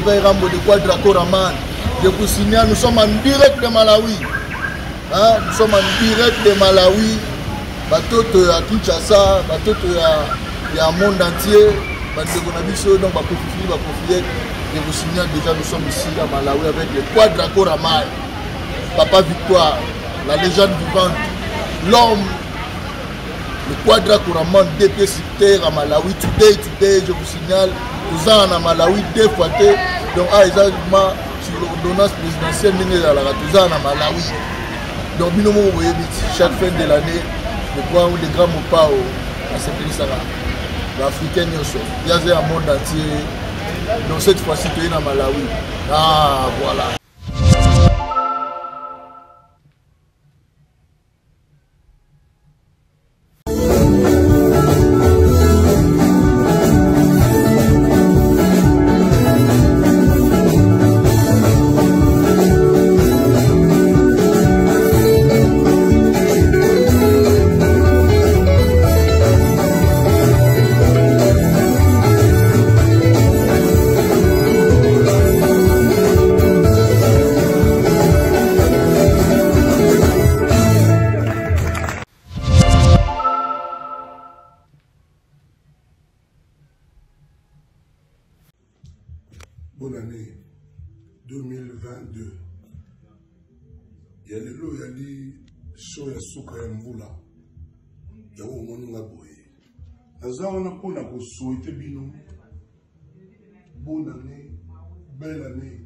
Robert Rambo de Quadraco Raman. Je vous signale, nous sommes en direct de Malawi. Hein? Nous sommes en direct de Malawi. Batoto à Kinshasa, batoto à monde entier. Donc, je vous signale déjà, nous sommes ici à Malawi avec le Quadraco Raman. Papa Victoire, la légende vivante, l'homme, le Quadraco Raman, DP sur terre à Malawi. Today, je vous signale, nous sommes à Malawi deux fois. Donc, exactement, sur l'ordonnance présidentielle, nous sommes à Malawi. Donc, chaque fin de l'année, je crois que les grands mots à cette pays, l'Africain, il y a un monde entier. Donc, cette fois-ci, tu es à Malawi. Ah, voilà. Bonne année 2022. Il y a les lots, il y a les shows, il y a Souka, il y a Mboula. Il y a au monde Naboye. On a souhaité bonne année, belle année.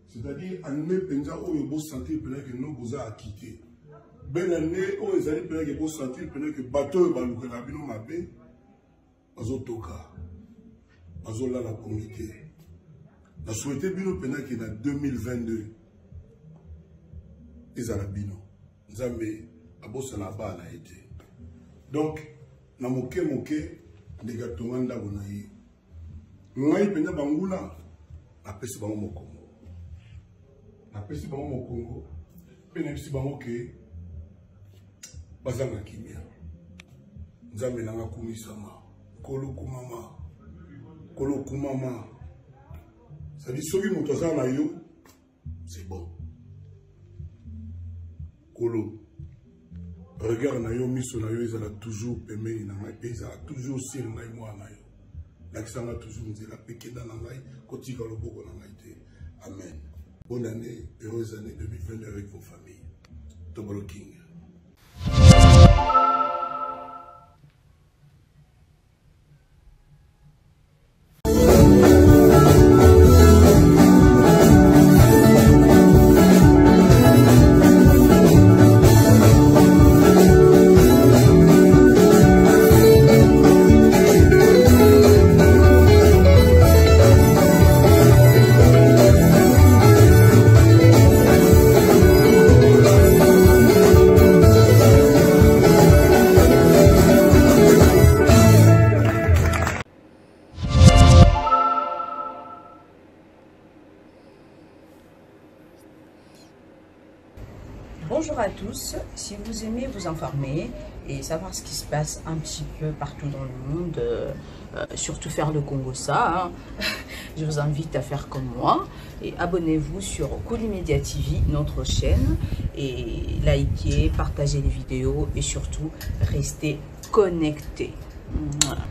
C'est-à-dire, année penja où il faut sentir que nous vous a quitté. Belle année où il faut sentir que bateau et balouke la bino mabé. Azotoka. Azola la communauté. La souhaité bino pena qui est en 2022. Ils ont bino. Nzambe abosa na ba na été. Donc na moke de gatumanda bonayi. Ngai pena bangula apesi bango mokongo. Apesi bango mokongo. Pena pesi bango ke bazanga kimia. Nzambe nanga kumisama. Kolo kumama. Ça dit, ceux qui m'ont c'est bon. Kolo. Regarde, nayo, miso nayo, ils ont toujours aimé, ils ont toujours sir nayo, moi nayo. L'accent a toujours dit la péquée dans la maille, kotika le boko dans la Amen. Bonne année, heureuse année 2022 avec vos familles. Tobolo King. Bonjour à tous, si vous aimez vous informer et savoir ce qui se passe un petit peu partout dans le monde, surtout faire le Congo-ça, je vous invite à faire comme moi et abonnez-vous sur Kolimedia TV, notre chaîne, et likez, partagez les vidéos et surtout restez connectés. Voilà.